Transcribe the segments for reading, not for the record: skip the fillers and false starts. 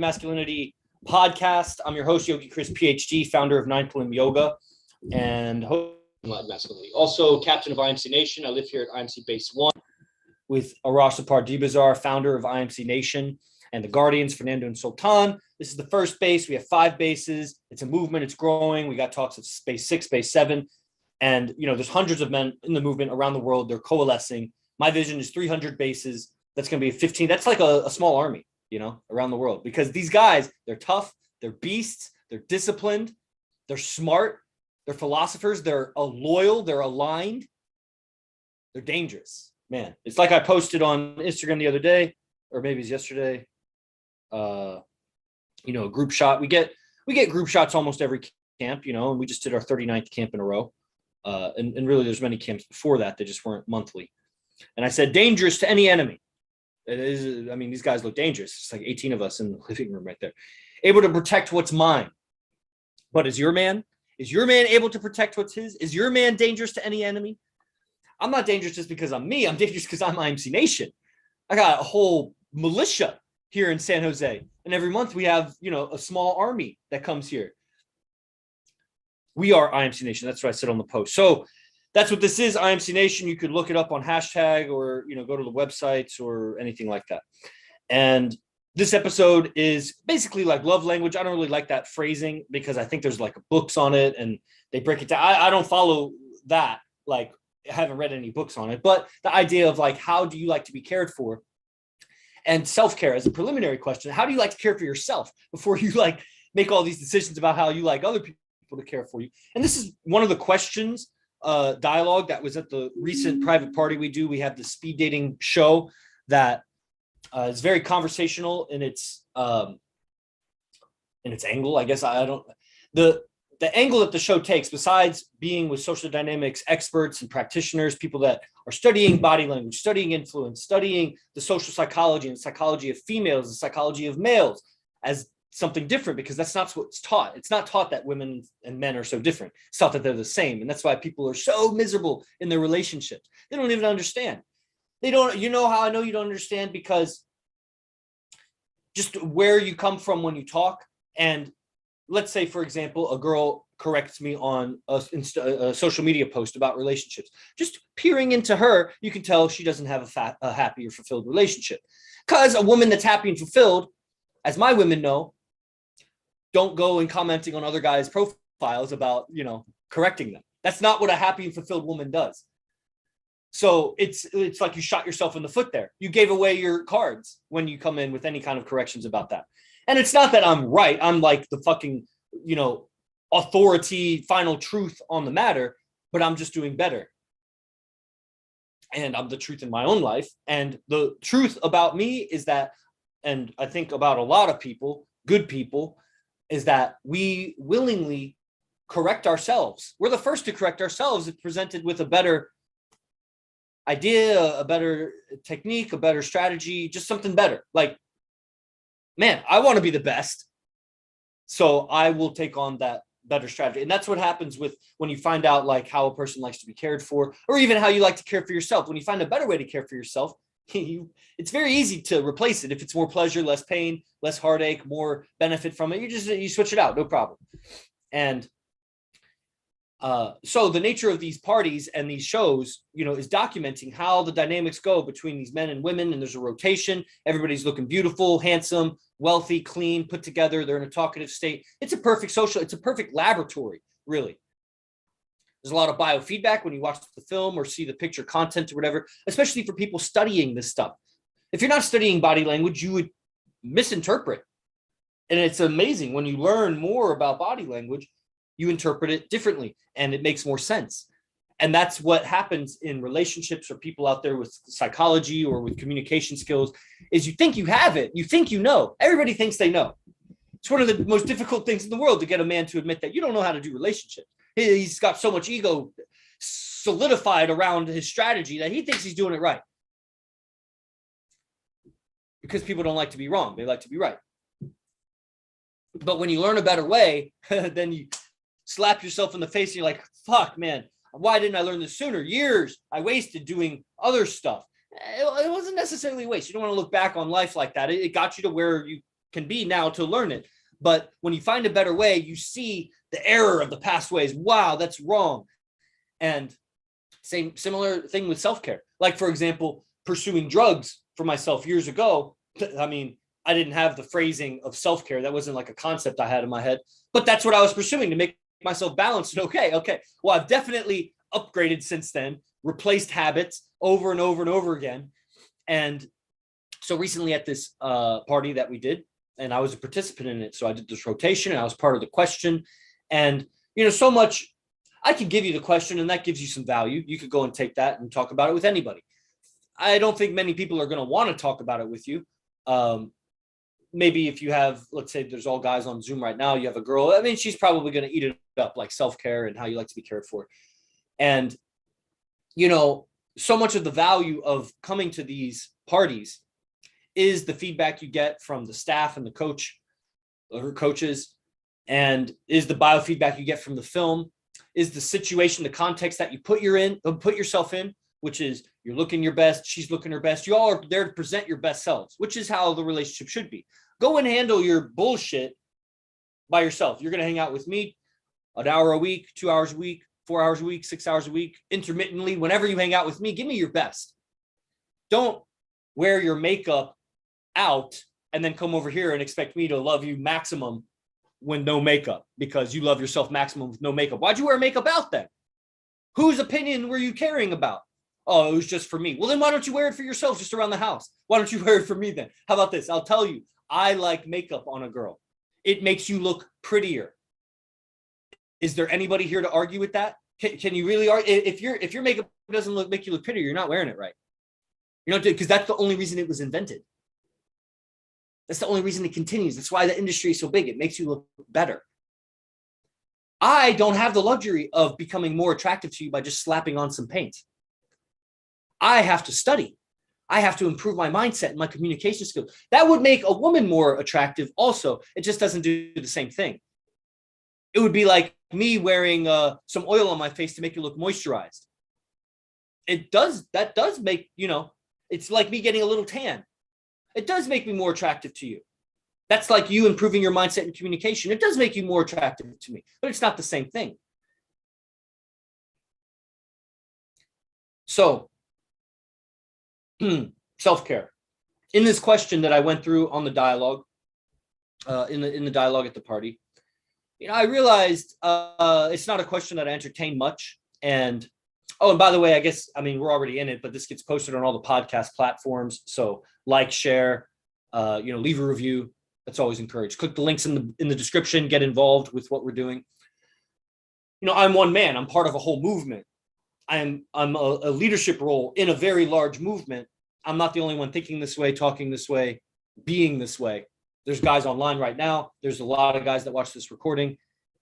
Masculinity podcast. I'm your host, Yogi Chris, PhD, founder of 9 Limb Yoga and host of Enlightened Masculinity. Also, captain of IMC Nation. I live here at IMC Base 1 with Arash Dibazar, founder of IMC Nation, and the Guardians, Fernando and Sultan. This is the first base. We have 5 bases. It's a movement. It's growing. We got talks of base 6, base 7. And, there's hundreds of men in the movement around the world. They're coalescing. My vision is 300 bases. That's going to be 15. That's like a small army, around the world, because these guys, they're tough, they're beasts, they're disciplined, they're smart, they're philosophers, they're loyal, they're aligned, they're dangerous, man. It's like I posted on Instagram the other day, or maybe it's yesterday, a group shot. We get group shots almost every camp, and we just did our 39th camp in a row. And really there's many camps before that just weren't monthly. And I said, dangerous to any enemy. It is, these guys look dangerous. It's like 18 of us in the living room right there, able to protect what's mine. But is your man able to protect what's his? Is your man dangerous to any enemy? I'm not dangerous just because I'm me. I'm dangerous because I'm IMC Nation. I got a whole militia here in San Jose. And every month we have, a small army that comes here. We are IMC Nation. That's what I said on the post. So that's what this is, IMC Nation. You could look it up on hashtag or, go to the websites or anything like that. And this episode is basically like love language. I don't really like that phrasing because I think there's like books on it and they break it down. I don't follow that. Like, I haven't read any books on it, but the idea of like, how do you like to be cared for? And self-care as a preliminary question. How do you like to care for yourself before you like make all these decisions about how you like other people to care for you? And this is one of the questions dialogue that was at the recent private party we do. We have the speed dating show that is very conversational in its angle. I guess the angle that the show takes, besides being with social dynamics experts and practitioners, people that are studying body language, studying influence, studying the social psychology and psychology of females, the psychology of males as something different, because that's not what's taught. It's not taught that women and men are so different. It's taught that they're the same. And that's why people are so miserable in their relationships. They don't even understand. They don't, how I know you don't understand? Because just where you come from when you talk. And let's say, for example, a girl corrects me on a social media post about relationships. Just peering into her, you can tell she doesn't have a happy or fulfilled relationship. Because a woman that's happy and fulfilled, as my women know, don't go and commenting on other guys' profiles about, correcting them. That's not what a happy and fulfilled woman does. So it's like you shot yourself in the foot there. You gave away your cards when you come in with any kind of corrections about that. And it's not that I'm right. I'm like the fucking, authority, final truth on the matter, but I'm just doing better. And I'm the truth in my own life. And the truth about me is that, and I think about a lot of people, good people, is that we willingly correct ourselves. We're the first to correct ourselves if presented with a better idea, a better technique, a better strategy, just something better. Like, man, I want to be the best. So I will take on that better strategy. And that's what happens with when you find out like how a person likes to be cared for, or even how you like to care for yourself. When you find a better way to care for yourself, it's very easy to replace it. If it's more pleasure, less pain, less heartache, more benefit from it, you switch it out, no problem. And so the nature of these parties and these shows, is documenting how the dynamics go between these men and women. And there's a rotation. Everybody's looking beautiful, handsome, wealthy, clean, put together. They're in a talkative state. It's a perfect laboratory, really. There's a lot of biofeedback when you watch the film or see the picture content or whatever, especially for people studying this stuff. If you're not studying body language, you would misinterpret. And it's amazing when you learn more about body language, you interpret it differently and it makes more sense. And that's what happens in relationships or people out there with psychology or with communication skills is you think you have it. You think you know. Everybody thinks they know. It's one of the most difficult things in the world to get a man to admit that you don't know how to do relationships. He's got so much ego solidified around his strategy that he thinks he's doing it right. Because people don't like to be wrong. They like to be right. But when you learn a better way, then you slap yourself in the face and you're like, fuck, man, why didn't I learn this sooner? Years I wasted doing other stuff. It wasn't necessarily a waste. You don't want to look back on life like that. It got you to where you can be now to learn it. But when you find a better way, you see the error of the past ways. Wow, that's wrong. And similar thing with self-care. Like, for example, pursuing drugs for myself years ago. I mean, I didn't have the phrasing of self-care. That wasn't like a concept I had in my head, but that's what I was pursuing to make myself balanced. And okay. Well, I've definitely upgraded since then, replaced habits over and over and over again. And so recently at this party that we did, and I was a participant in it. So I did this rotation and I was part of the question. And, so much I could give you the question and that gives you some value. You could go and take that and talk about it with anybody. I don't think many people are going to want to talk about it with you. Maybe if you have, let's say there's all guys on Zoom right now, you have a girl, I mean, she's probably going to eat it up, like self-care and how you like to be cared for. And, so much of the value of coming to these parties is the feedback you get from the staff and the coach or coaches, and is the biofeedback you get from the film, is the situation, the context that you put yourself in, which is you're looking your best, she's looking her best. You all are there to present your best selves, which is how the relationship should be. Go and handle your bullshit by yourself. You're going to hang out with me an hour a week, 2 hours a week, 4 hours a week, 6 hours a week, intermittently. Whenever you hang out with me, give me your best. Don't wear your makeup out and then come over here and expect me to love you maximum when no makeup, because you love yourself maximum with no makeup. Why'd you wear makeup out then? Whose opinion were you caring about? Oh, it was just for me. Well, then why don't you wear it for yourself just around the house? Why don't you wear it for me then? How about this? I'll tell you, I like makeup on a girl. It makes you look prettier. Is there anybody here to argue with that? Can you really argue? If your makeup doesn't make you look prettier, you're not wearing it right. Because that's the only reason it was invented. That's the only reason it continues. That's why the industry is so big. It makes you look better. I don't have the luxury of becoming more attractive to you by just slapping on some paint. I have to study. I have to improve my mindset and my communication skills. That would make a woman more attractive also. It just doesn't do the same thing. It would be like me wearing some oil on my face to make it look moisturized. That does make, it's like me getting a little tan. It does make me more attractive to you. That's like you improving your mindset and communication. It does make you more attractive to me, but it's not the same thing. So, self-care. In this question that I went through on the dialogue, in the dialogue at the party, I realized it's not a question that I entertain much. And by the way, we're already in it, but this gets posted on all the podcast platforms. So like, share, leave a review. That's always encouraged. Click the links in the description, get involved with what we're doing. I'm one man. I'm part of a whole movement. I'm a leadership role in a very large movement. I'm not the only one thinking this way, talking this way, being this way. There's guys online right now. There's a lot of guys that watch this recording.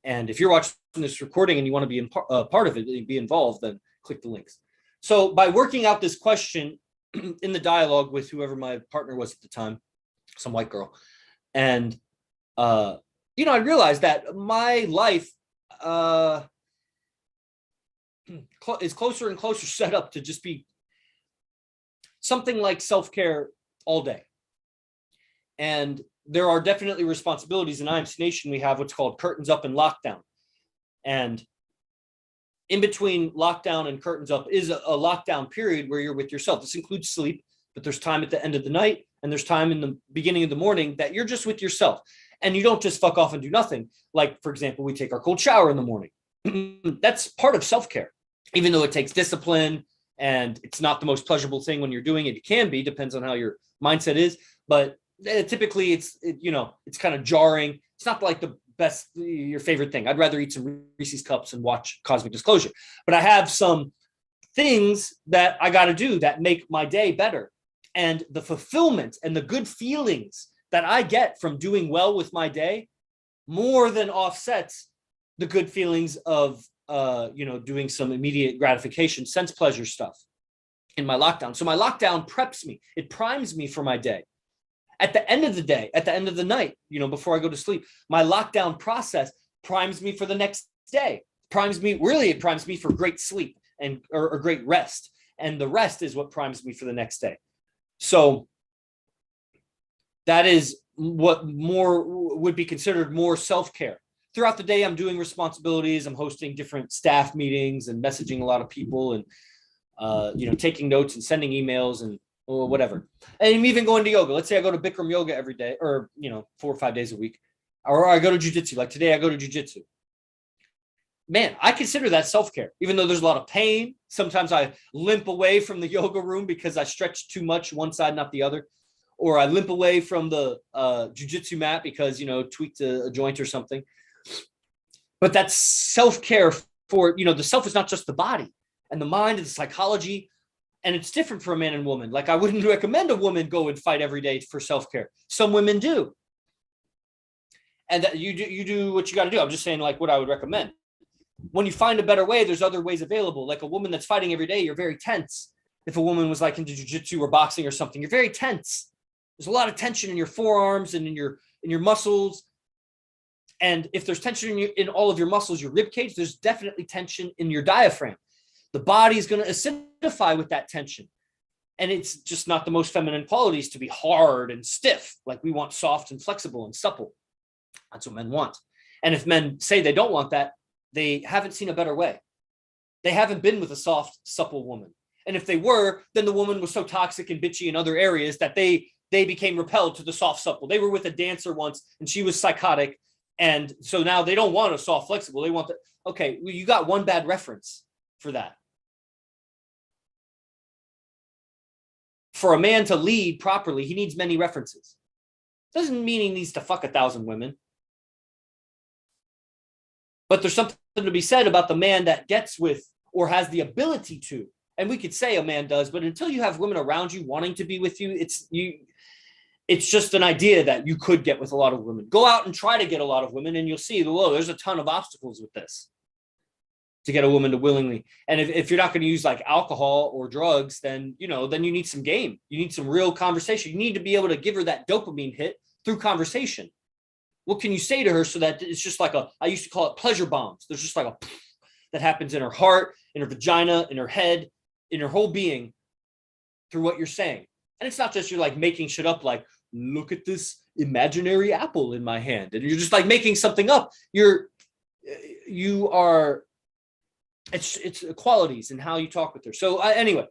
And if you're watching this recording and you want to be part of it and be involved, then click the links. So by working out this question in the dialogue with whoever my partner was at the time, some white girl, and, I realized that my life is closer and closer set up to just be something like self-care all day. And there are definitely responsibilities in IMC Nation. We have what's called curtains up and lockdown. And in between lockdown and curtains up is a lockdown period where you're with yourself. This includes sleep, but there's time at the end of the night and there's time in the beginning of the morning that you're just with yourself. And you don't just fuck off and do nothing. Like, for example, we take our cold shower in the morning. That's part of self-care, even though it takes discipline and it's not the most pleasurable thing when you're doing it. It can be, depends on how your mindset is. But typically it's kind of jarring. It's not like the best, your favorite thing. I'd rather eat some Reese's Cups and watch Cosmic Disclosure. But I have some things that I got to do that make my day better. And the fulfillment and the good feelings that I get from doing well with my day more than offsets the good feelings of, doing some immediate gratification, sense pleasure stuff in my lockdown. So my lockdown preps me. It primes me for my day. At the end of the day, at the end of the night, before I go to sleep, my lockdown process primes me for the next day. It primes me for great sleep or great rest. And the rest is what primes me for the next day. So that is what more would be considered more self-care. Throughout the day, I'm doing responsibilities. I'm hosting different staff meetings and messaging a lot of people and, taking notes and sending emails and or whatever. And I'm even going to yoga. Let's say I go to Bikram yoga every day or, 4 or 5 days a week, or I go to jujitsu. Like today I go to jujitsu. Man, I consider that self-care, even though there's a lot of pain. Sometimes I limp away from the yoga room because I stretch too much one side, not the other. Or I limp away from the jujitsu mat because, tweaked a joint or something. But that's self-care for, the self is not just the body and the mind and the psychology. And it's different for a man and woman. Like I wouldn't recommend a woman go and fight every day for self-care. Some women do. And that you do what you got to do. I'm just saying like what I would recommend. When you find a better way, there's other ways available. Like a woman that's fighting every day, you're very tense. If a woman was like into jiu-jitsu or boxing or something, you're very tense. There's a lot of tension in your forearms and in your muscles. And if there's tension in all of your muscles, your rib cage, there's definitely tension in your diaphragm. The body is going to acidify with that tension. And it's just not the most feminine qualities to be hard and stiff. Like we want soft and flexible and supple. That's what men want. And if men say they don't want that, they haven't seen a better way. They haven't been with a soft, supple woman. And if they were, then the woman was so toxic and bitchy in other areas that they became repelled to the soft, supple. They were with a dancer once and she was psychotic. And so now they don't want a soft, flexible. They want the, okay, well, you got one bad reference for that. For a man to lead properly, he needs many references. Doesn't mean he needs to fuck 1,000 women. But there's something to be said about the man that gets with or has the ability to. And we could say a man does, but until you have women around you wanting to be with you, it's just an idea that you could get with a lot of women. Go out and try to get a lot of women and you'll see, whoa, there's a ton of obstacles with this to get a woman to willingly. And if you're not going to use like alcohol or drugs, then you need some game. You need some real conversation. You need to be able to give her that dopamine hit through conversation. What can you say to her so that it's just like I used to call it pleasure bombs. There's just like a that happens in her heart, in her vagina, in her head, in her whole being through what you're saying. And it's not just you're like making shit up like, look at this imaginary apple in my hand. And you're just like making something up. It's qualities and how you talk with her. So anyway,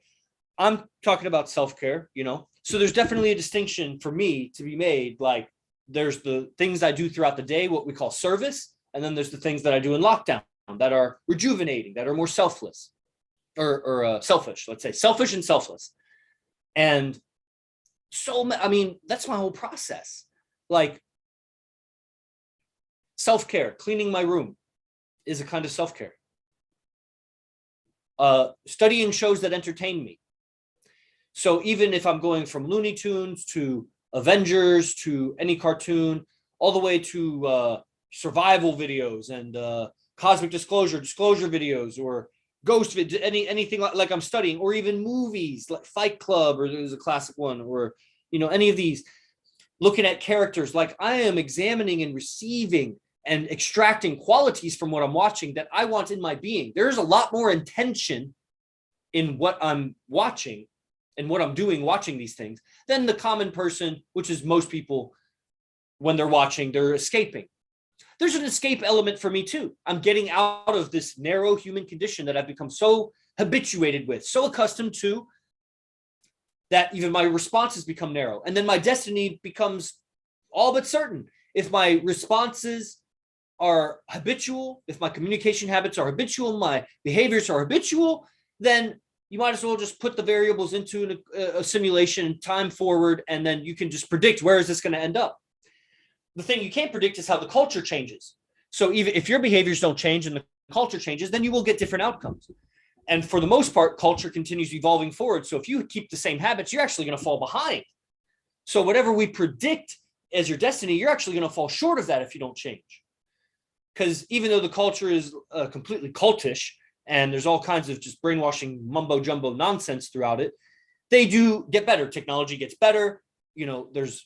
I'm talking about self-care, So there's definitely a distinction for me to be made. Like there's the things I do throughout the day, what we call service. And then there's the things that I do in lockdown that are rejuvenating, that are more selfless or selfish, let's say selfish and selfless. And so, that's my whole process. Like self-care, cleaning my room is a kind of self-care. Studying shows that entertain me. So even if I'm going from Looney Tunes to Avengers to any cartoon, all the way to survival videos and cosmic disclosure videos or ghost videos, anything like I'm studying, or even movies like Fight Club, or there's a classic one, or any of these, looking at characters, like I am examining and receiving and extracting qualities from what I'm watching that I want in my being. There's a lot more intention in what I'm watching and what I'm doing watching these things than the common person, which is most people when they're watching, they're escaping. There's an escape element for me too. I'm getting out of this narrow human condition that I've become so habituated with, so accustomed to, that even my responses become narrow. And then my destiny becomes all but certain. If my responses are habitual, if my communication habits are habitual, my behaviors are habitual, then you might as well just put the variables into a simulation, time forward, and then you can just predict where is this going to end up. The thing you can't predict is how the culture changes. So even if your behaviors don't change and the culture changes, then you will get different outcomes. And for the most part, culture continues evolving forward. So if you keep the same habits, you're actually going to fall behind. So whatever we predict as your destiny, you're actually going to fall short of that if you don't change. Because even though the culture is completely cultish and there's all kinds of just brainwashing mumbo jumbo nonsense throughout it, they do get better. Technology gets better. There's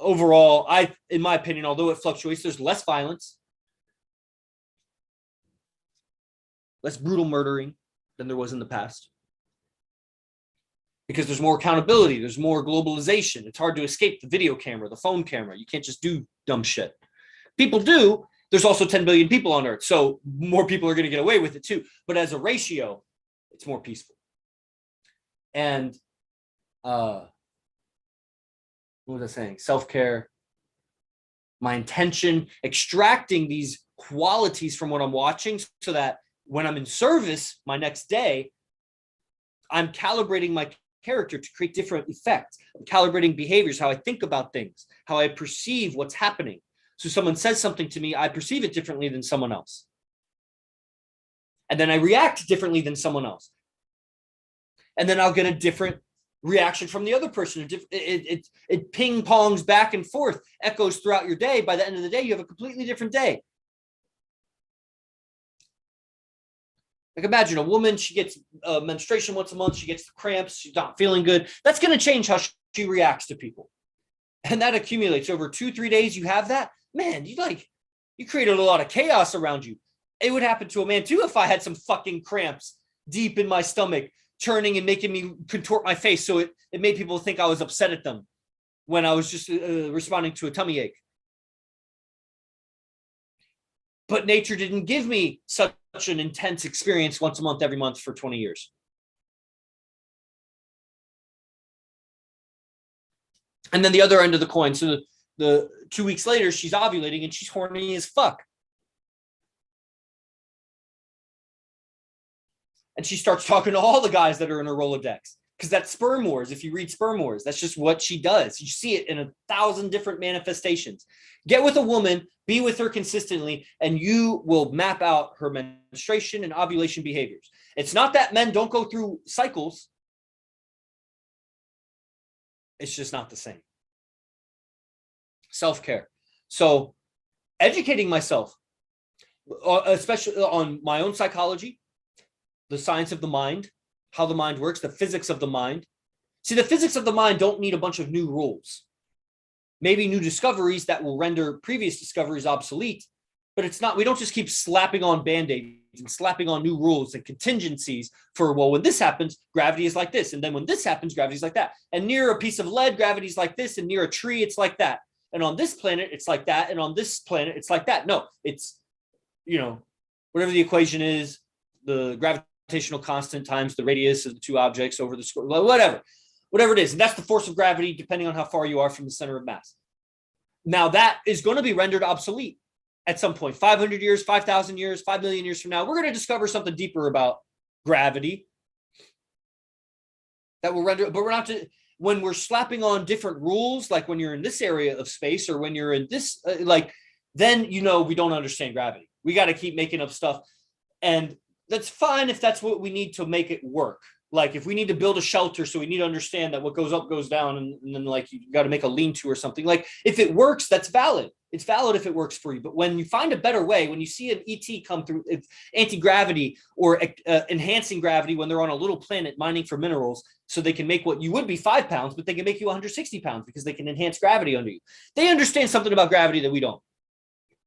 overall, in my opinion, although it fluctuates, there's less violence, less brutal murdering than there was in the past. because there's more accountability. There's more globalization. It's hard to escape the video camera, the phone camera. You can't just do dumb shit. People do. There's also 10 billion people on Earth, so more people are going to get away with it too. But as a ratio, it's more peaceful. And what was I saying? Self-care, my intention, extracting these qualities from what I'm watching so that when I'm in service my next day, I'm calibrating my character to create different effects. I'm calibrating behaviors, how I think about things, how I perceive what's happening. So someone says something to me, I perceive it differently than someone else. And then I react differently than someone else. And then I'll get a different reaction from the other person. It ping pongs back and forth, echoes throughout your day. By the end of the day, you have a completely different day. Like imagine a woman, she gets menstruation once a month, she gets the cramps, she's not feeling good. That's going to change how she reacts to people. And that accumulates over 2-3 days. You have that, man, you created a lot of chaos around you. It would happen to a man too if I had some fucking cramps deep in my stomach, churning and making me contort my face. So it made people think I was upset at them when I was just responding to a tummy ache. But nature didn't give me such an intense experience once a month, every month for 20 years. And then the other end of the coin. So the 2 weeks later, she's ovulating and she's horny as fuck. And she starts talking to all the guys that are in her Rolodex. Because that's sperm wars. If you read sperm wars, that's just what she does. You see it in 1,000 different manifestations. Get with a woman, be with her consistently, and you will map out her menstruation and ovulation behaviors. It's not that men don't go through cycles. It's just not the same. Self-care. So educating myself, especially on my own psychology, the science of the mind, how the mind works, the physics of the mind. See, the physics of the mind don't need a bunch of new rules. Maybe new discoveries that will render previous discoveries obsolete, but it's not, we don't just keep slapping on band-aids and slapping on new rules and contingencies for, well, when this happens, gravity is like this. And then when this happens, gravity is like that. And near a piece of lead, gravity is like this. And near a tree, it's like that. And on this planet, it's like that. And on this planet, it's like that. No, it's, whatever the equation is, the gravitational constant times the radius of the two objects over the square, whatever it is. And that's the force of gravity, depending on how far you are from the center of mass. Now that is going to be rendered obsolete at some point, 500 years, 5,000 years, 5 million years from now. We're going to discover something deeper about gravity that will render, but we're not to, when we're slapping on different rules, like when you're in this area of space or when you're in this, then, we don't understand gravity. We got to keep making up stuff. And that's fine if that's what we need to make it work. Like if we need to build a shelter, so we need to understand that what goes up goes down, and then like you got to make a lean-to or something. Like if it works, that's valid. It's valid if it works for you. But when you find a better way, when you see an ET come through, it's anti-gravity or enhancing gravity when they're on a little planet mining for minerals, so they can make what you would be 5 pounds, but they can make you 160 pounds because they can enhance gravity under you. They understand something about gravity that we don't,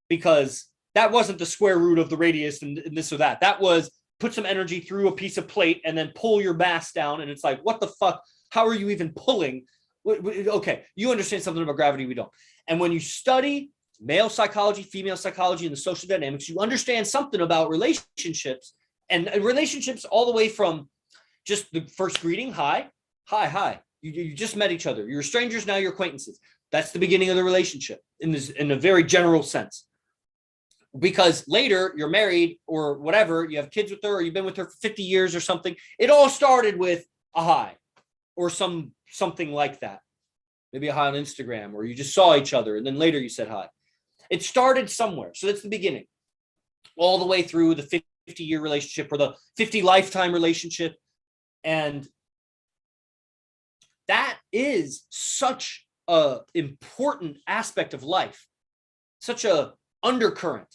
because that wasn't the square root of the radius and this or that. That was put some energy through a piece of plate and then pull your mass down. And it's like, what the fuck? How are you even pulling? Okay, you understand something about gravity we don't. And when you study male psychology, female psychology, and the social dynamics, you understand something about relationships, and relationships all the way from just the first greeting, hi. You just met each other. You're strangers, now you're acquaintances. That's the beginning of the relationship in a very general sense. Because later you're married or whatever, you have kids with her, or you've been with her for 50 years or something. It all started with a hi or something like that. Maybe a hi on Instagram, or you just saw each other and then later you said hi. It started somewhere. So that's the beginning. All the way through the 50-year relationship or the 50 lifetime relationship. And that is such an important aspect of life, such a undercurrent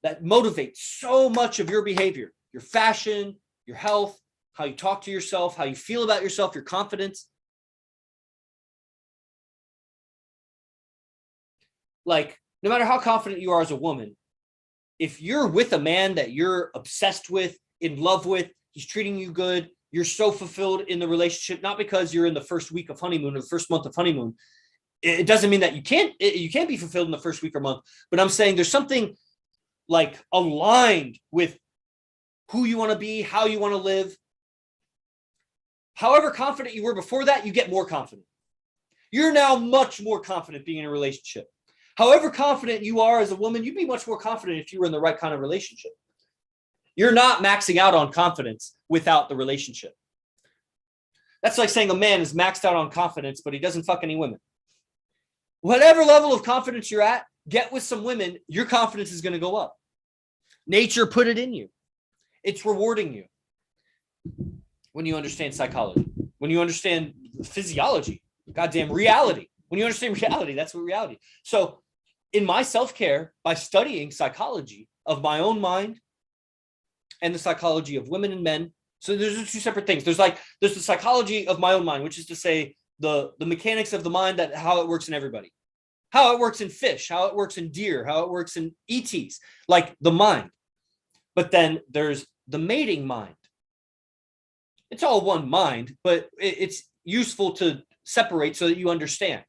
that motivates so much of your behavior, your fashion, your health, how you talk to yourself, how you feel about yourself, your confidence. Like, no matter how confident you are as a woman, if you're with a man that you're obsessed with, in love with, he's treating you good, you're so fulfilled in the relationship, not because you're in the first week of honeymoon or the first month of honeymoon. It doesn't mean that you can't be fulfilled in the first week or month, but I'm saying there's something like aligned with who you want to be, how you want to live. However confident you were before that, you get more confident. You're now much more confident being in a relationship. However confident you are as a woman, you'd be much more confident if you were in the right kind of relationship. You're not maxing out on confidence without the relationship. That's like saying a man is maxed out on confidence, but he doesn't fuck any women. Whatever level of confidence you're at, get with some women, your confidence is going to go up. Nature put it in you. It's rewarding you when you understand psychology, when you understand physiology, goddamn reality. When you understand reality, that's what reality. So in my self-care, by studying psychology of my own mind and the psychology of women and men, so there's two separate things. There's the psychology of my own mind, which is to say the mechanics of the mind, that how it works in everybody, how it works in fish, how it works in deer, how it works in ETs, like the mind. But then there's the mating mind. It's all one mind, but it's useful to separate so that you understand.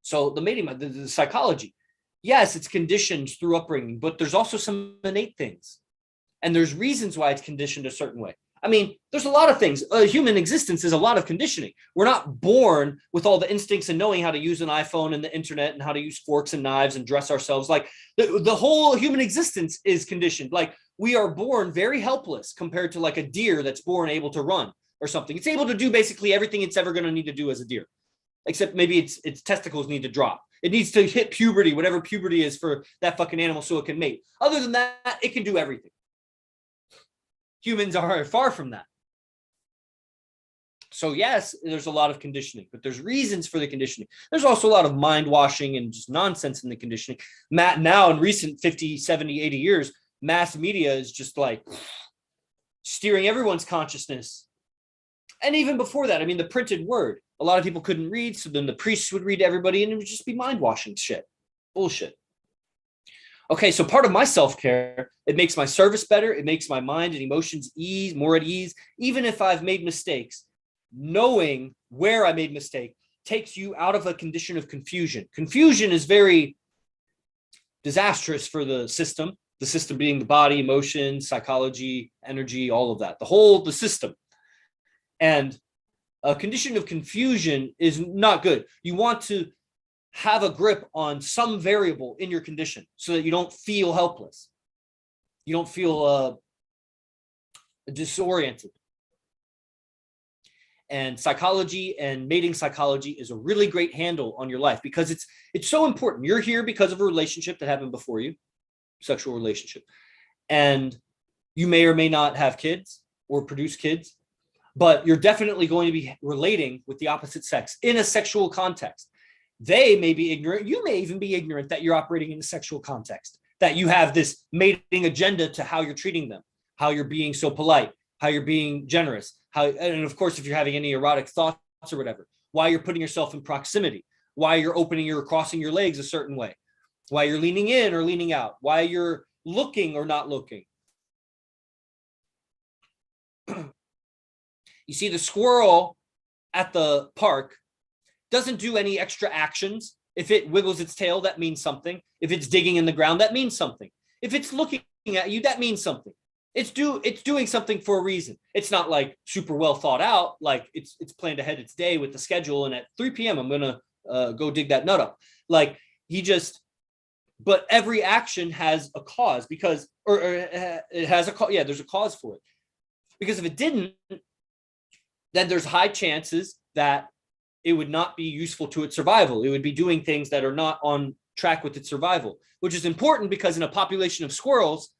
So the mating mind, the psychology, yes, it's conditioned through upbringing, but there's also some innate things. And there's reasons why it's conditioned a certain way. I mean, there's a lot of things. Human existence is a lot of conditioning. We're not born with all the instincts and knowing how to use an iPhone and the internet and how to use forks and knives and dress ourselves. Like the whole human existence is conditioned. Like we are born very helpless compared to like a deer that's born able to run or something. It's able to do basically everything it's ever going to need to do as a deer, except maybe its testicles need to drop. It needs to hit puberty, whatever puberty is for that fucking animal, so it can mate. Other than that, it can do everything. Humans are far from that. So yes, there's a lot of conditioning, but there's reasons for the conditioning. There's also a lot of mind washing and just nonsense in the conditioning. Now in recent 50, 70, 80 years, mass media is just like steering everyone's consciousness. And even before that, I mean, the printed word, a lot of people couldn't read. So then the priests would read to everybody and it would just be mind washing shit. Bullshit. Okay, so part of my self-care, it makes my service better. It makes my mind and emotions more at ease. Even if I've made mistakes, knowing where I made mistake takes you out of a condition of confusion. Confusion is very disastrous for the system being the body, emotion, psychology, energy, all of that, the system. And a condition of confusion is not good. You want to have a grip on some variable in your condition so that you don't feel helpless. You don't feel disoriented. And psychology and mating psychology is a really great handle on your life because it's so important. You're here because of a relationship that happened before you, sexual relationship. And you may or may not have kids or produce kids, but you're definitely going to be relating with the opposite sex in a sexual context. They may be ignorant. You may even be ignorant that you're operating in a sexual context, that you have this mating agenda to how you're treating them, how you're being so polite, how you're being generous, and of course, if you're having any erotic thoughts or whatever, why you're putting yourself in proximity, why you're opening or crossing your legs a certain way, why you're leaning in or leaning out, why you're looking or not looking. You see, the squirrel at the park doesn't do any extra actions. If it wiggles its tail, that means something. If it's digging in the ground, that means something. If it's looking at you, that means something. It's doing something for a reason. It's not like super well thought out, like it's planned ahead its day with the schedule, and at 3 p.m. I'm gonna go dig that nut up. Like but every action has a cause because, or it has a cause. Yeah, there's a cause for it. Because if it didn't, then there's high chances that it would not be useful to its survival. It would be doing things that are not on track with its survival, which is important because in a population of squirrels,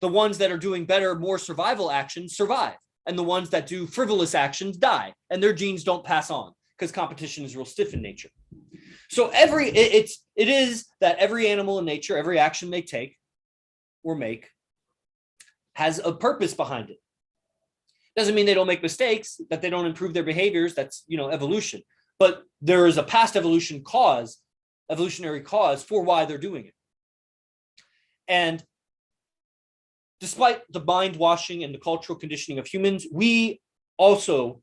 the ones that are doing better, more survival actions survive. And the ones that do frivolous actions die. And their genes don't pass on because competition is real stiff in nature. So it is that every animal in nature, every action they take or make has a purpose behind it. Doesn't mean they don't make mistakes, that they don't improve their behaviors. That's, evolution. But there is a past evolutionary cause for why they're doing it. And despite the mind washing and the cultural conditioning of humans, we also,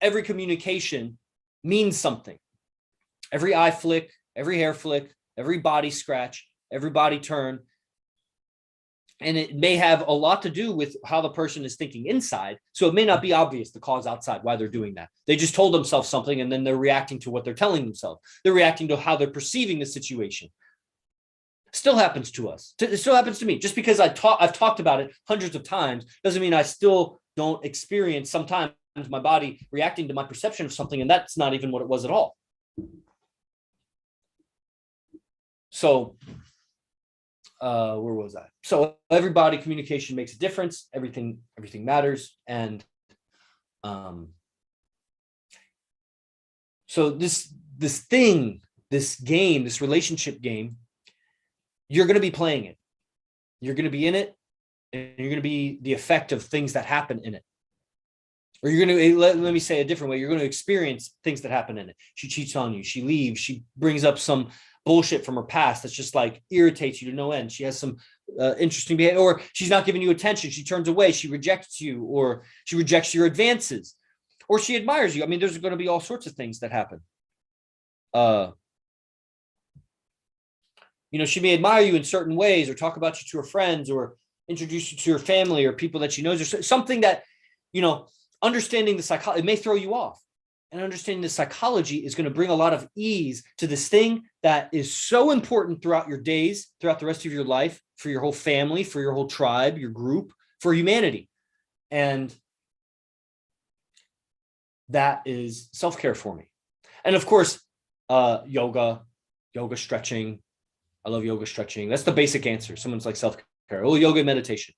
every communication means something. Every eye flick, every hair flick, every body scratch, every body turn. And it may have a lot to do with how the person is thinking inside. So it may not be obvious the cause outside, why they're doing that. They just told themselves something, and then they're reacting to what they're telling themselves. They're reacting to how they're perceiving the situation. Still happens to us. It still happens to me. Just because I've talked about it hundreds of times doesn't mean I still don't experience sometimes my body reacting to my perception of something, and that's not even what it was at all. So where was I? So everybody communication makes a difference. Everything matters. And so this game, this relationship game, you're going to be playing it. You're going to be in it, and you're going to be the effect of things that happen in it. Or you're going to, let me say a different way, you're going to experience things that happen in it. She cheats on you. She leaves. She brings up some bullshit from her past that's just like irritates you to no end. She has some interesting behavior, or she's not giving you attention. She turns away. She rejects you, or she rejects your advances, or she admires you. I mean, there's going to be all sorts of things that happen. She may admire you in certain ways, or talk about you to her friends, or introduce you to her family or people that she knows, or something that, understanding the psychology, it may throw you off. And understanding the psychology is going to bring a lot of ease to this thing that is so important throughout your days, throughout the rest of your life, for your whole family, for your whole tribe, your group, for humanity. And that is self-care for me. And of course, yoga stretching. I love yoga stretching. That's the basic answer. Someone's like self-care. Oh, yoga meditation.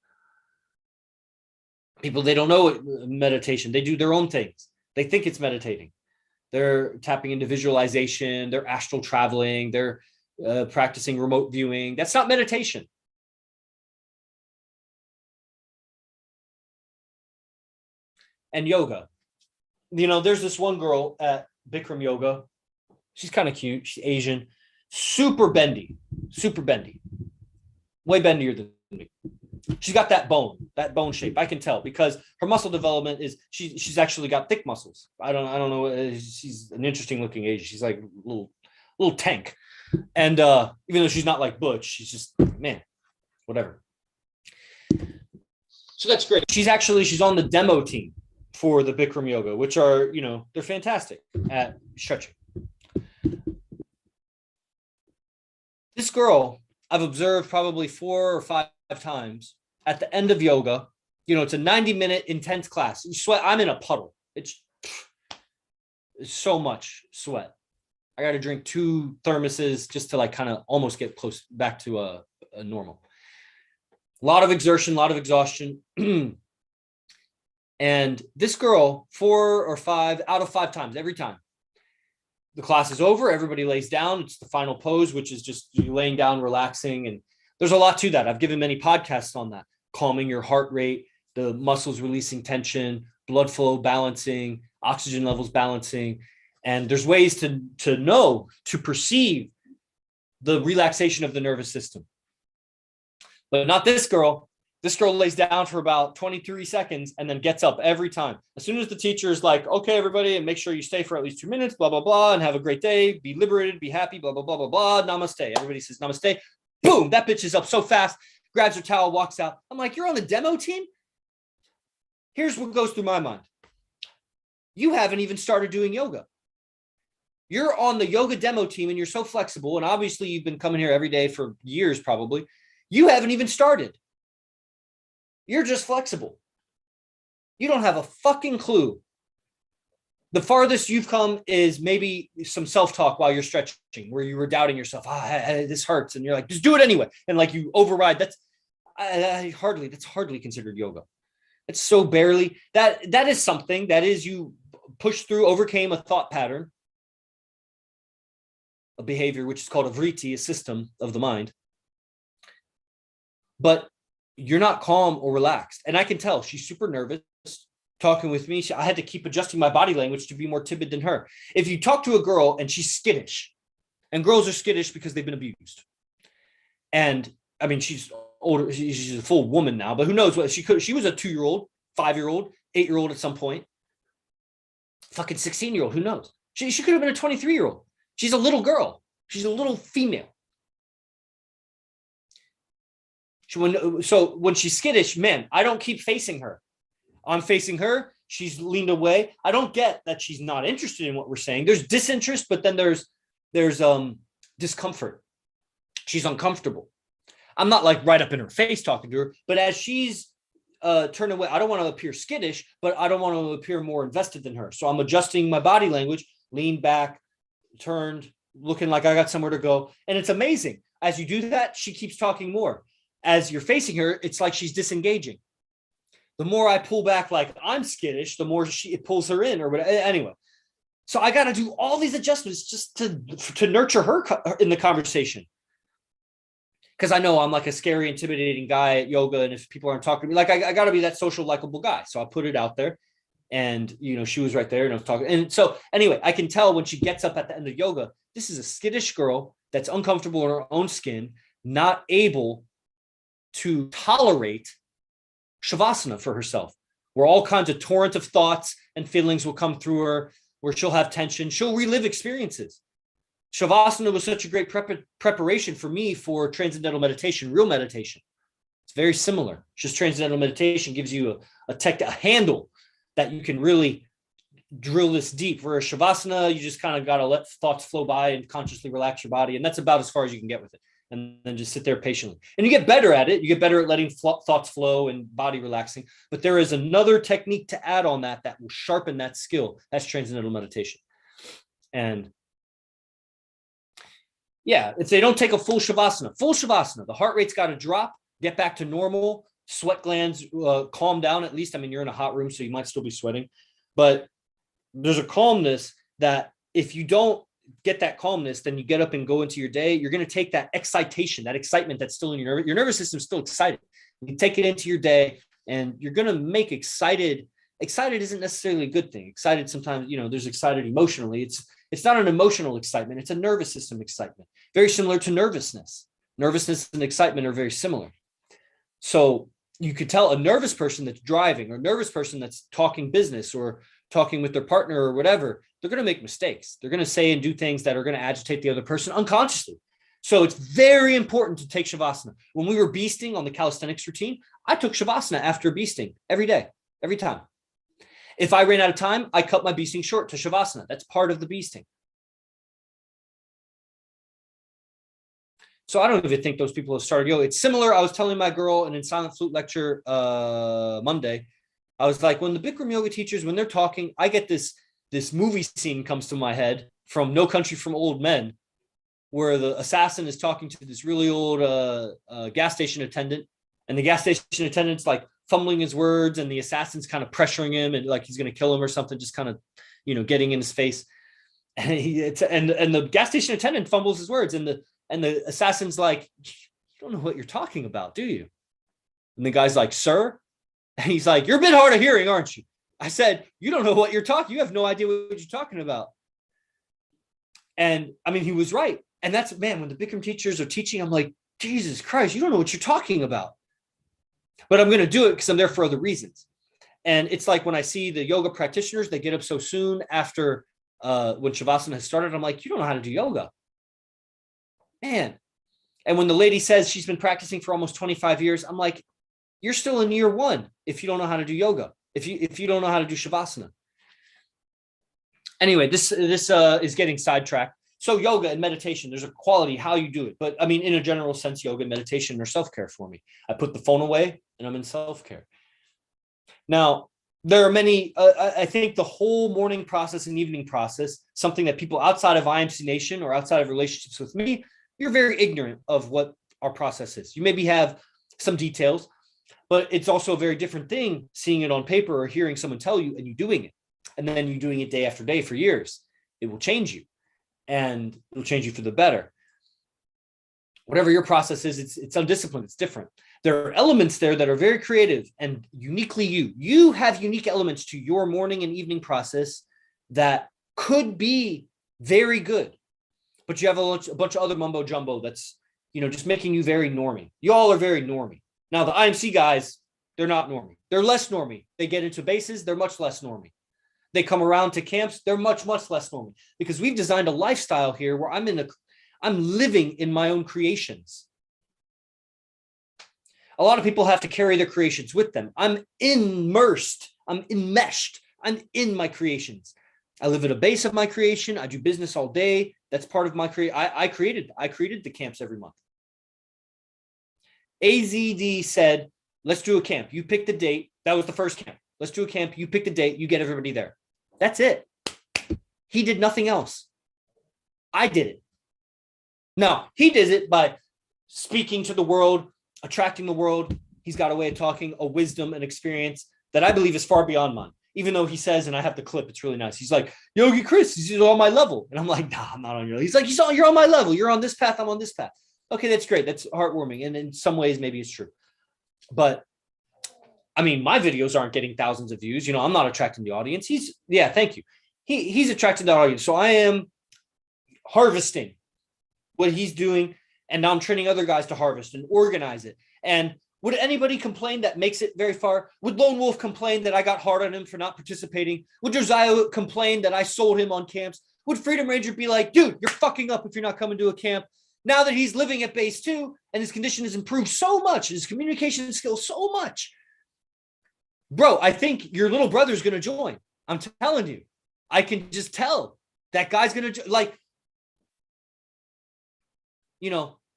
People, they don't know meditation. They do their own things. They think it's meditating. They're tapping into visualization. They're astral traveling. They're practicing remote viewing. That's not meditation. And yoga. There's this one girl at Bikram Yoga. She's kind of cute. She's Asian. Super bendy. Way bendier than me. She's got that bone shape. I can tell because her muscle development is she's actually got thick muscles. I don't know. She's an interesting looking Asian. She's like a little tank. And even though she's not like Butch, she's just, man, whatever. So that's great. She's on the demo team for the Bikram Yoga, which are, they're fantastic at stretching. This girl, I've observed probably 4 or 5 times at the end of yoga. It's a 90-minute intense class. You sweat. I'm in a puddle. It's so much sweat. I got to drink 2 thermoses just to like kind of almost get close back to a normal. A lot of exertion, a lot of exhaustion. And this girl, 4 or 5 out of 5 times, every time. The class is over. Everybody lays down. It's the final pose, which is just you laying down, relaxing. And there's a lot to that. I've given many podcasts on that. Calming your heart rate, the muscles releasing tension, blood flow balancing, oxygen levels balancing. And there's ways to perceive the relaxation of the nervous system. But not this girl. This girl lays down for about 23 seconds and then gets up every time. As soon as the teacher is like, okay, everybody, and make sure you stay for at least 2 minutes, blah, blah, blah, and have a great day, be liberated, be happy, blah, blah, blah, blah, blah, namaste. Everybody says namaste. Boom, that bitch is up so fast, grabs her towel, walks out. I'm like, you're on the demo team? Here's what goes through my mind. You haven't even started doing yoga. You're on the yoga demo team and you're so flexible. And obviously you've been coming here every day for years, probably. You haven't even started. You're just flexible. You don't have a fucking clue. The farthest you've come is maybe some self-talk while you're stretching, where you were doubting yourself. This hurts. And you're like, just do it anyway. And like you override. That's hardly considered yoga. It's so barely. That is something that is you pushed through, overcame a thought pattern, a behavior, which is called a vritti, a system of the mind. But you're not calm or relaxed. And I can tell she's super nervous talking with me. I had to keep adjusting my body language to be more timid than her. If you talk to a girl and she's skittish, and girls are skittish because they've been abused. And I mean, she's older. She's a full woman now, but who knows what she could. She was a 2-year-old, 5-year-old, 8-year-old at some point. Fucking 16-year-old. Who knows? She could have been a 23-year-old. She's a little girl. She's a little female. So when she's skittish, man, I don't keep facing her. I'm facing her. She's leaned away. I don't get that she's not interested in what we're saying. There's disinterest, but then there's discomfort. She's uncomfortable. I'm not like right up in her face talking to her, but as she's turned away, I don't want to appear skittish, but I don't want to appear more invested than her. So I'm adjusting my body language, leaned back, turned, looking like I got somewhere to go. And it's amazing. As you do that, she keeps talking more. As you're facing her, it's like she's disengaging. The more I pull back like I'm skittish, the more it pulls her in or whatever. Anyway, so I got to do all these adjustments just to nurture her in the conversation. Because I know I'm like a scary, intimidating guy at yoga. And if people aren't talking to me, like I got to be that social, likable guy. So I put it out there and, she was right there and I was talking. And so anyway, I can tell when she gets up at the end of yoga, this is a skittish girl that's uncomfortable in her own skin, not able to tolerate Shavasana for herself, where all kinds of torrent of thoughts and feelings will come through her, where she'll have tension. She'll relive experiences. Shavasana was such a great preparation for me for transcendental meditation, real meditation. It's very similar. Just transcendental meditation gives you a handle that you can really drill this deep. Whereas Shavasana, you just kind of got to let thoughts flow by and consciously relax your body. And that's about as far as you can get with it. And then just sit there patiently. And you get better at it. You get better at letting thoughts flow and body relaxing. But there is another technique to add on that will sharpen that skill. That's transcendental meditation. And yeah, if they don't take a full Shavasana, the heart rate's got to drop, get back to normal, sweat glands calm down at least. I mean, you're in a hot room, so you might still be sweating. But there's a calmness that if you don't get that calmness, then you get up and go into your day. You're going to take that excitation, that excitement that's still in your nervous system is still excited. You take it into your day and you're going to make excited. Excited isn't necessarily a good thing. Excited sometimes, there's excited emotionally. It's not an emotional excitement. It's a nervous system excitement. Very similar to nervousness. Nervousness and excitement are very similar. So you could tell a nervous person that's driving or a nervous person that's talking business or talking with their partner or whatever, they're going to make mistakes. They're going to say and do things that are going to agitate the other person unconsciously. So it's very important to take Shavasana. When we were beasting on the calisthenics routine, I took Shavasana after beasting every day, every time. If I ran out of time, I cut my beasting short to Shavasana. That's part of the beasting. So I don't even think those people have started yoga. It's similar. I was telling my girl in a silent flute lecture Monday, I was like, when the Bikram yoga teachers, when they're talking, I get this movie scene comes to my head from No Country for Old Men, where the assassin is talking to this really old gas station attendant, and the gas station attendant's like fumbling his words, and the assassin's kind of pressuring him, and like he's going to kill him or something, just kind of, getting in his face. And and the gas station attendant fumbles his words, and the assassin's like, "You don't know what you're talking about, do you?" And the guy's like, "Sir," and he's like, "You're a bit hard of hearing, aren't you?" I said, "You don't know what you're talking. You have no idea what you're talking about." And I mean, he was right. And that's, man, when the Bikram teachers are teaching, I'm like, Jesus Christ, you don't know what you're talking about. But I'm going to do it because I'm there for other reasons. And it's like when I see the yoga practitioners, they get up so soon after when Shavasana has started, I'm like, you don't know how to do yoga. Man. And when the lady says she's been practicing for almost 25 years, I'm like, you're still in year one if you don't know how to do yoga, if you don't know how to do Shavasana. Anyway, this is getting sidetracked. So yoga and meditation, there's a quality how you do it. But I mean, in a general sense, yoga and meditation are self-care for me. I put the phone away and I'm in self-care. Now, there are many, I think the whole morning process and evening process, something that people outside of IMC Nation or outside of relationships with me, you're very ignorant of what our process is. You maybe have some details, but it's also a very different thing seeing it on paper or hearing someone tell you and you doing it. And then you doing it day after day for years. It will change you. And it'll change you for the better. Whatever your process is, it's undisciplined, it's different. There are elements there that are very creative and uniquely you. You have unique elements to your morning and evening process that could be very good, but you have a bunch of other mumbo jumbo that's just making you very normie. Y'all are very normie. Now, the IMC guys, they're not normie. They're less normie. They get into bases, they're much less normie. They come around to camps, they're much, much less normie. Because we've designed a lifestyle here where I'm living in my own creations. A lot of people have to carry their creations with them. I'm immersed. I'm enmeshed. I'm in my creations. I live at a base of my creation. I do business all day. That's part of my creation. I created the camps every month. AZD said, let's do a camp. You pick the date. That was the first camp. Let's do a camp. You pick the date. You get everybody there. That's it. He did nothing else. I did it. No, he did it by speaking to the world, attracting the world. He's got a way of talking, a wisdom, an experience that I believe is far beyond mine. Even though he says, and I have the clip, it's really nice. He's like, Yogi Chris, he's on my level. And I'm like, nah, I'm not on your level. He's like, you're on my level. You're on this path. I'm on this path. Okay, that's great. That's heartwarming. And in some ways, maybe it's true. But I mean, my videos aren't getting thousands of views. I'm not attracting the audience. Thank you. He's attracting the audience. So I am harvesting what he's doing. And now I'm training other guys to harvest and organize it. And would anybody complain that makes it very far? Would Lone Wolf complain that I got hard on him for not participating? Would Josiah complain that I sold him on camps? Would Freedom Ranger be like, dude, you're fucking up if you're not coming to a camp? Now that he's living at base 2 and his condition has improved so much, his communication skills so much. Bro, I think your little brother's going to join. I'm telling you. I can just tell that guy's going to,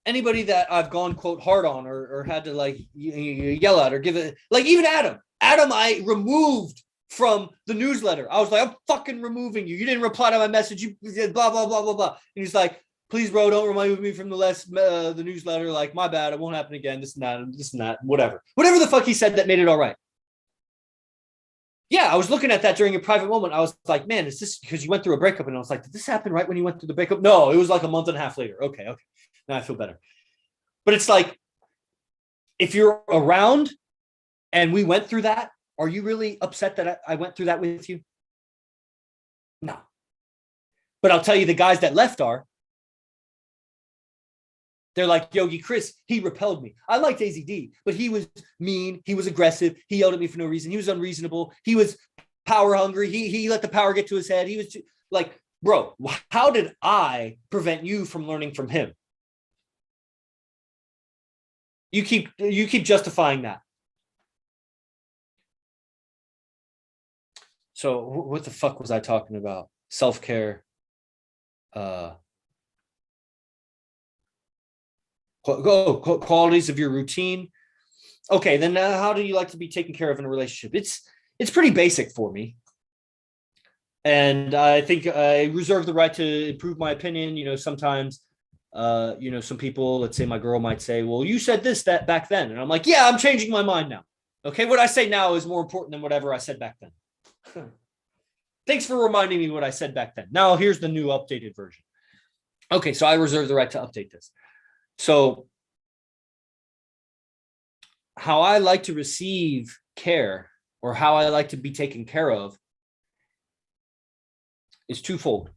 anybody that I've gone, quote, hard on or had to, yell at or give it, even Adam. Adam, I removed from the newsletter. I was like, I'm fucking removing you. You didn't reply to my message. You blah, blah, blah, blah, blah. And he's like, please, bro, don't remove me from the newsletter. My bad. It won't happen again. This and that, whatever. Whatever the fuck he said that made it all right. Yeah, I was looking at that during a private moment. I was like, man, is this because you went through a breakup? And I was like, did this happen right when you went through the breakup? No, it was like a month and a half later. Okay. Now I feel better. But it's like, if you're around and we went through that, are you really upset that I went through that with you? No. But I'll tell you, the guys that left are. They're like, Yogi Chris, he repelled me. I liked AZD, but he was mean. He was aggressive. He yelled at me for no reason. He was unreasonable. He was power hungry. He let the power get to his head. He was bro, how did I prevent you from learning from him? You keep justifying that. So what the fuck was I talking about? Self-care. Qualities of your routine. Okay, then how do you like to be taken care of in a relationship? It's pretty basic for me. And I think I reserve the right to improve my opinion. Sometimes, some people, let's say my girl might say, well, you said that back then. And I'm like, yeah, I'm changing my mind now. Okay, what I say now is more important than whatever I said back then. Thanks for reminding me what I said back then. Now here's the new updated version. Okay, so I reserve the right to update this. So how I like to receive care or how I like to be taken care of is twofold.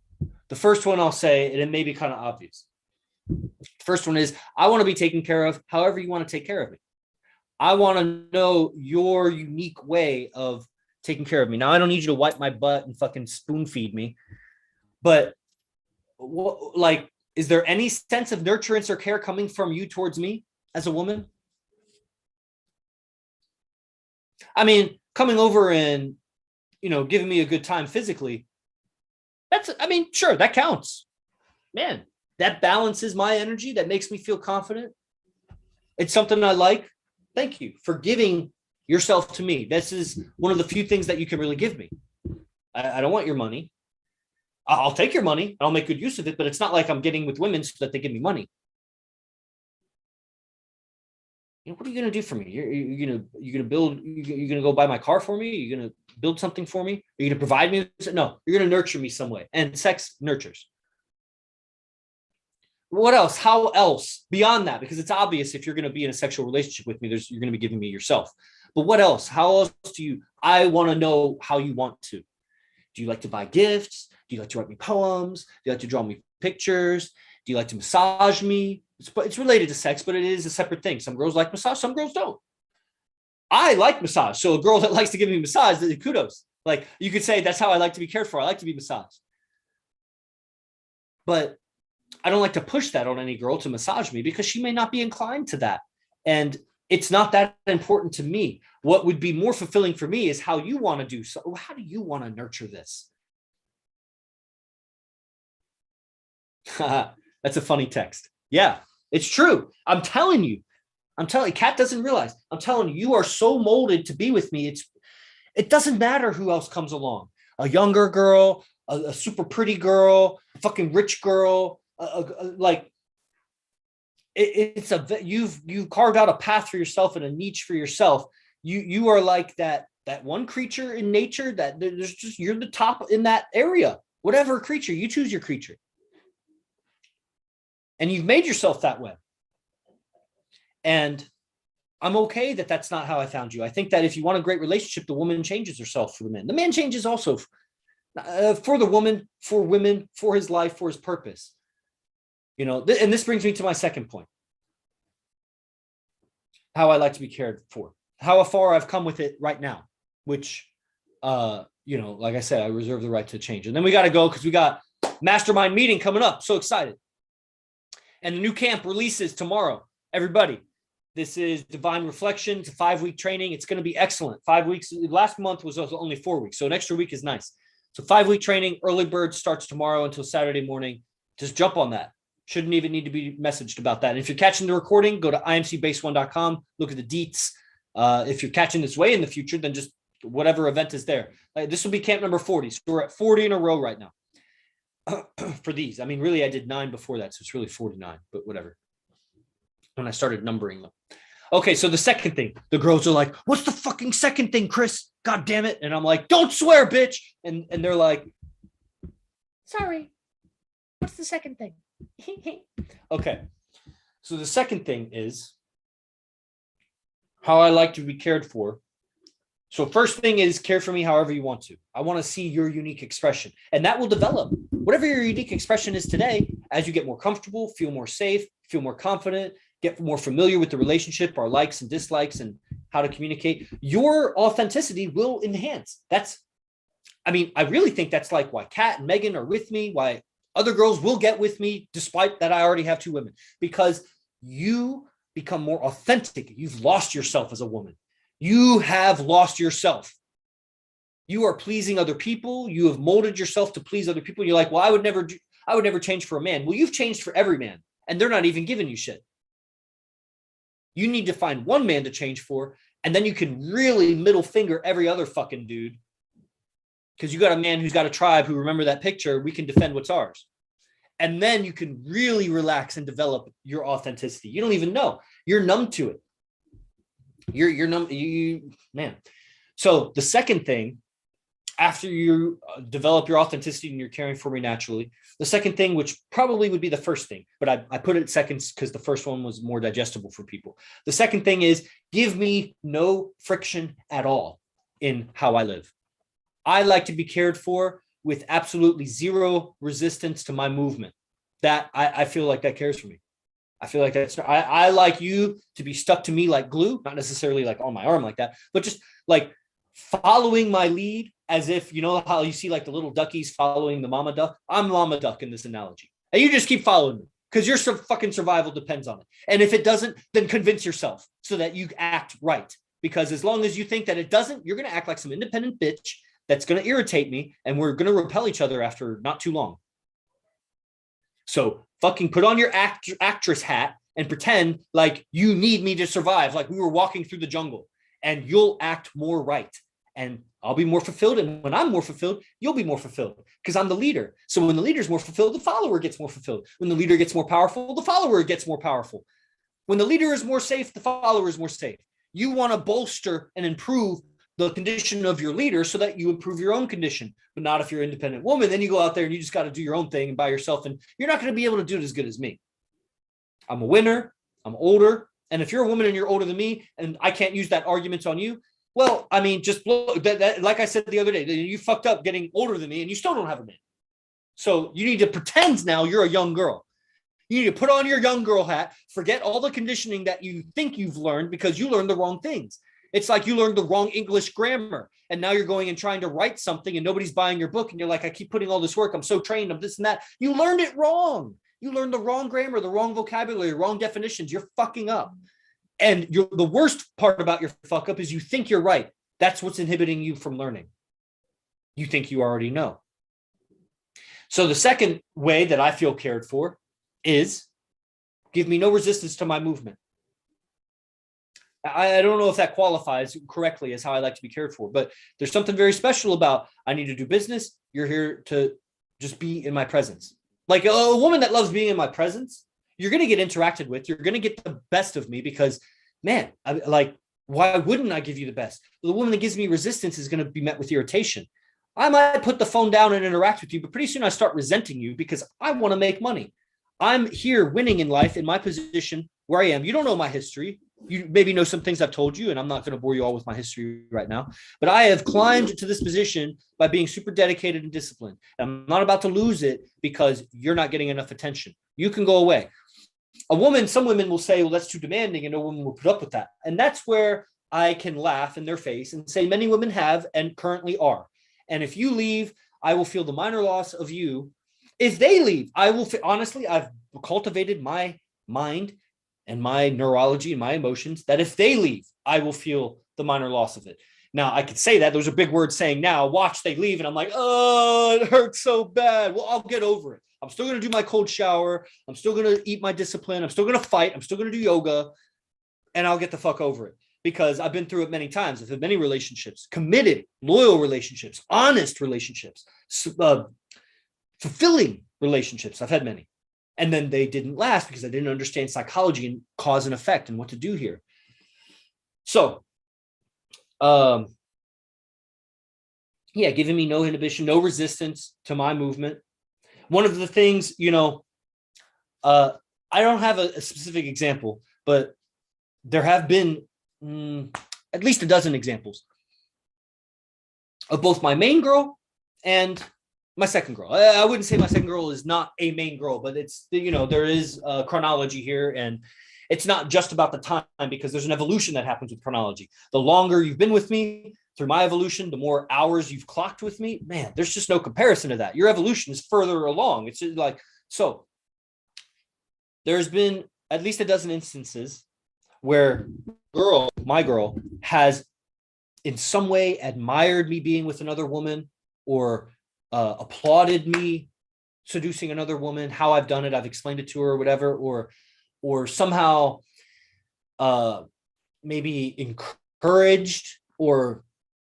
The first one I'll say, and it may be kind of obvious. The first one is I want to be taken care of however you want to take care of me. I want to know your unique way of taking care of me. Now, I don't need you to wipe my butt and fucking spoon feed me, but is there any sense of nurturance or care coming from you towards me as a woman? I mean, coming over and, giving me a good time physically, sure, that counts. Man, that balances my energy. That makes me feel confident. It's something I like. Thank you for giving yourself to me. This is one of the few things that you can really give me. I don't want your money. I'll take your money. I'll make good use of it, but it's not like I'm getting with women so that they give me money. What are you going to do for me? You're going to go buy my car for me? You're going to build something for me? Are you going to provide me? No, you're going to nurture me some way. And sex nurtures. What else? How else? Beyond that, because it's obvious if you're going to be in a sexual relationship with me, you're going to be giving me yourself. But what else? How else I want to know how you want to. Do you like to buy gifts? Do you like to write me poems? Do you like to draw me pictures? Do you like to massage me? It's related to sex, but it is a separate thing. Some girls like massage, some girls don't. I like massage. So a girl that likes to give me massage, kudos. Like you could say that's how I like to be cared for. I like to be massaged. But I don't like to push that on any girl to massage me because she may not be inclined to that. And it's not that important to me. What would be more fulfilling for me is how you want to do so. How do you want to nurture this? That's a funny text. Yeah, it's true. I'm telling you, Kat doesn't realize. I'm telling you, you are so molded to be with me. It doesn't matter who else comes along. A younger girl, a super pretty girl, a fucking rich girl, you've carved out a path for yourself and a niche for yourself. You are like that one creature in nature that there's just, you're the top in that area. Whatever creature, you choose your creature. And you've made yourself that way. And I'm okay that that's not how I found you. I think that if you want a great relationship, the woman changes herself for the man. The man changes also for the woman, for women, for his life, for his purpose. You know, and this brings me to my second point. How I like to be cared for. How far I've come with it right now, which, like I said, I reserve the right to change. And then we got to go because we got mastermind meeting coming up. So excited. And the new camp releases tomorrow. Everybody, this is Divine Reflection. It's a 5-week training. It's going to be excellent. 5 weeks. Last month was only 4 weeks. So an extra week is nice. So 5-week training. Early bird starts tomorrow until Saturday morning. Just jump on that. Shouldn't even need to be messaged about that. And if you're catching the recording, go to imcbase1.com. Look at the deets. If you're catching this way in the future, then just whatever event is there. This will be camp number 40. So we're at 40 in a row right now. For these. I mean, really, I did 9 before that, so it's really 49, but whatever. When I started numbering them. Okay, so the second thing, the girls are like, what's the fucking second thing, Chris? God damn it. And I'm like, don't swear, bitch. And they're like, sorry. What's the second thing? Okay. So the second thing is how I like to be cared for. So first thing is care for me however you want to. I want to see your unique expression, and that will develop. Whatever your unique expression is today, as you get more comfortable, feel more safe, feel more confident, get more familiar with the relationship, our likes and dislikes, and how to communicate, your authenticity will enhance. I really think that's like why Kat and Megan are with me, why other girls will get with me, despite that I already have 2 women, because you become more authentic. You've lost yourself as a woman. You have lost yourself. You are pleasing other people. You have molded yourself to please other people. You're like, well, I would never change for a man. Well, you've changed for every man, and they're not even giving you shit. You need to find one man to change for, and then you can really middle finger every other fucking dude. Because you got a man who's got a tribe who remember that picture, we can defend what's ours. And then you can really relax and develop your authenticity. You don't even know. You're numb to it. You're numb, man. So the second thing, after you develop your authenticity and you're caring for me naturally, the second thing, which probably would be the first thing, but I put it second because the first one was more digestible for people. The second thing is give me no friction at all in how I live. I like to be cared for with absolutely zero resistance to my movement. That I feel like that cares for me. I feel like I like you to be stuck to me like glue, not necessarily like on my arm like that, but just like following my lead as if, you know how you see like the little duckies following the mama duck? I'm mama duck in this analogy. And you just keep following me because your fucking survival depends on it. And if it doesn't, then convince yourself so that you act right. Because as long as you think that it doesn't, you're going to act like some independent bitch that's going to irritate me, and we're going to repel each other after not too long. So fucking put on your actress hat and pretend like you need me to survive, like we were walking through the jungle, and you'll act more right. And I'll be more fulfilled. And when I'm more fulfilled, you'll be more fulfilled because I'm the leader. So when the leader's more fulfilled, the follower gets more fulfilled. When the leader gets more powerful, the follower gets more powerful. When the leader is more safe, the follower is more safe. You want to bolster and improve the condition of your leader so that you improve your own condition, but not if you're an independent woman. Then you go out there and you just got to do your own thing and by yourself, and you're not going to be able to do it as good as me. I'm a winner. I'm older. And if you're a woman and you're older than me and I can't use that argument on you, well, I mean, just look, like I said the other day, you fucked up getting older than me and you still don't have a man. So you need to pretend now you're a young girl. You need to put on your young girl hat, forget all the conditioning that you think you've learned because you learned the wrong things. It's like you learned the wrong English grammar, and now you're going and trying to write something and nobody's buying your book, and you're like, I keep putting all this work. I'm so trained. I'm this and that. You learned it wrong. You learned the wrong grammar, the wrong vocabulary, the wrong definitions. You're fucking up. And the worst part about your fuck up is you think you're right. That's what's inhibiting you from learning. You think you already know. So the second way that I feel cared for is give me no resistance to my movement. I don't know if that qualifies correctly as how I like to be cared for, but there's something very special about I need to do business. You're here to just be in my presence. Like a woman that loves being in my presence, you're going to get interacted with. You're going to get the best of me because, man, why wouldn't I give you the best? The woman that gives me resistance is going to be met with irritation. I might put the phone down and interact with you, but pretty soon I start resenting you because I want to make money. I'm here winning in life in my position where I am. You don't know my history. You maybe know some things I've told you, and I'm not going to bore you all with my history right now, but I have climbed to this position by being super dedicated and disciplined. I'm not about to lose it because you're not getting enough attention. You can go away. Some women will say, well, that's too demanding, and no woman will put up with that. And that's where I can laugh in their face and say many women have and currently are. And if you leave, I will feel the minor loss of you. If they leave, I will honestly, I've cultivated my mind and my neurology and my emotions that if they leave, I will feel the minor loss of it. Now, I could say that. Those are big words saying now, watch, they leave. And I'm like, oh, it hurts so bad. Well, I'll get over it. I'm still going to do my cold shower. I'm still going to eat my discipline. I'm still going to fight. I'm still going to do yoga. And I'll get the fuck over it because I've been through it many times. I've had many relationships, committed, loyal relationships, honest relationships, fulfilling relationships. I've had many. And then they didn't last because I didn't understand psychology and cause and effect and what to do here. So, giving me no inhibition, no resistance to my movement. One of the things, I don't have a specific example, but there have been at least a dozen examples of both my main girl and my second girl. I wouldn't say my second girl is not a main girl, but it's, there is a chronology here, and it's not just about the time because there's an evolution that happens with chronology. The longer you've been with me through my evolution, the more hours you've clocked with me, man, there's just no comparison to that. Your evolution is further along. It's just like, so there's been at least a dozen instances where my girl has in some way admired me being with another woman or applauded me seducing another woman, how I've done it. I've explained it to her or whatever, or somehow maybe encouraged, or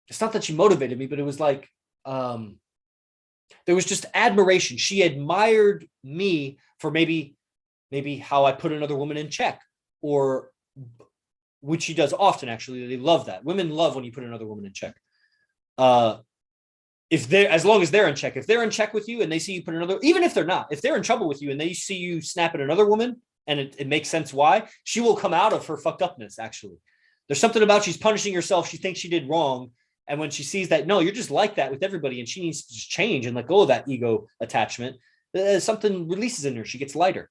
it's not that she motivated me, but it was like, there was just admiration. She admired me for maybe how I put another woman in check, or which she does often. Actually, they love that. Women love when you put another woman in check. As long as they're in check, if they're in check with you and they see you put another, even if they're not, if they're in trouble with you and they see you snap at another woman and it makes sense why, she will come out of her fucked upness. Actually, there's something about she's punishing herself. She thinks she did wrong. And when she sees that, no, you're just like that with everybody, and she needs to just change and let go of that ego attachment, something releases in her. She gets lighter.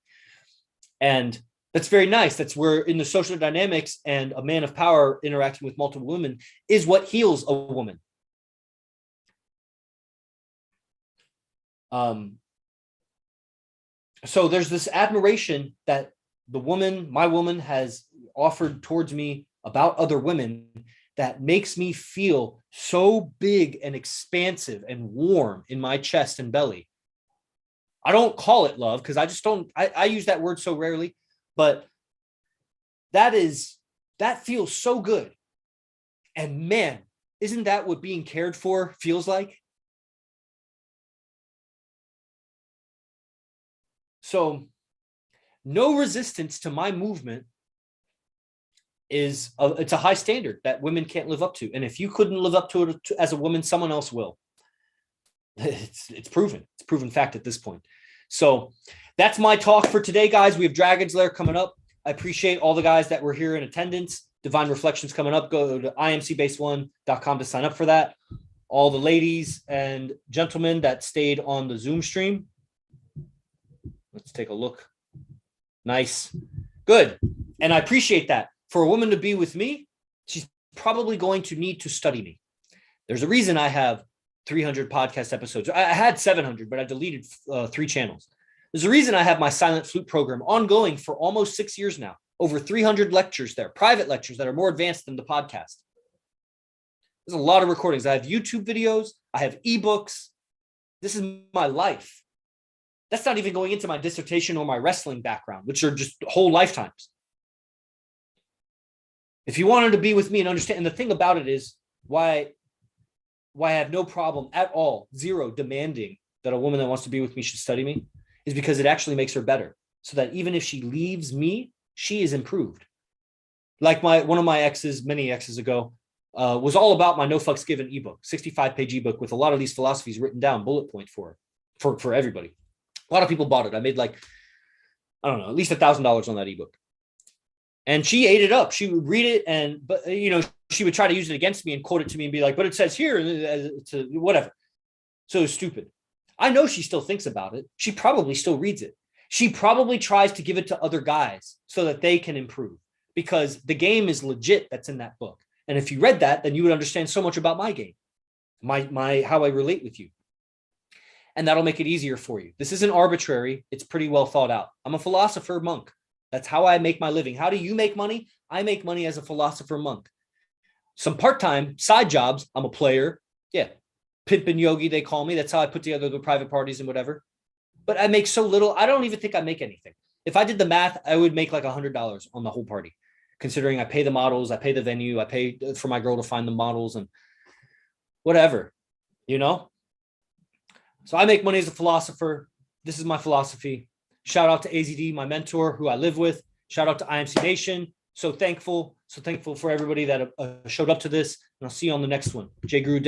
And that's very nice. That's where in the social dynamics and a man of power interacting with multiple women is what heals a woman. So there's this admiration that my woman has offered towards me about other women that makes me feel so big and expansive and warm in my chest and belly. I don't call it love because I use that word so rarely, but that feels so good. And man, isn't that what being cared for feels like? So no resistance to my movement it's a high standard that women can't live up to. And if you couldn't live up to it as a woman, someone else will. It's proven. It's proven fact at this point. So that's my talk for today, guys. We have Dragon's Lair coming up. I appreciate all the guys that were here in attendance. Divine Reflections coming up. Go to imcbase1.com to sign up for that. All the ladies and gentlemen that stayed on the Zoom stream. Let's take a look. Nice. Good. And I appreciate that. For a woman to be with me, she's probably going to need to study me. There's a reason I have 300 podcast episodes. I had 700, but I deleted 3 channels. There's a reason I have my silent flute program ongoing for almost 6 years now. Over 300 lectures there, private lectures that are more advanced than the podcast. There's a lot of recordings. I have YouTube videos. I have ebooks. This is my life. That's not even going into my dissertation or my wrestling background, which are just whole lifetimes. If you wanted to be with me and understand, and the thing about it is why I have no problem at all, zero, demanding that a woman that wants to be with me should study me, is because it actually makes her better. So that even if she leaves me, she is improved. Like one of my exes, many exes ago, was all about my No Fucks Given ebook, 65-page ebook with a lot of these philosophies written down, bullet point for everybody. A lot of people bought it. I made like, I don't know, at least $1,000 on that ebook. And she ate it up. She would read it, but she would try to use it against me and quote it to me and be like, but it says here, to whatever. So it was stupid. I know she still thinks about it. She probably still reads it. She probably tries to give it to other guys so that they can improve, because the game is legit that's in that book. And if you read that, then you would understand so much about my game, my how I relate with you. And that'll make it easier for you. This isn't arbitrary. It's pretty well thought out. I'm a philosopher monk. That's how I make my living. How do you make money? I make money as a philosopher monk. Some part-time side jobs. I'm a player. Yeah. Pimp and yogi, they call me. That's how I put together the private parties and whatever. But I make so little. I don't even think I make anything. If I did the math, I would make like $100 on the whole party, considering I pay the models, I pay the venue, I pay for my girl to find the models and whatever, So I make money as a philosopher. This is my philosophy. Shout out to AZD, my mentor, who I live with. Shout out to IMC Nation. So thankful for everybody that showed up to this. And I'll see you on the next one. J. Guru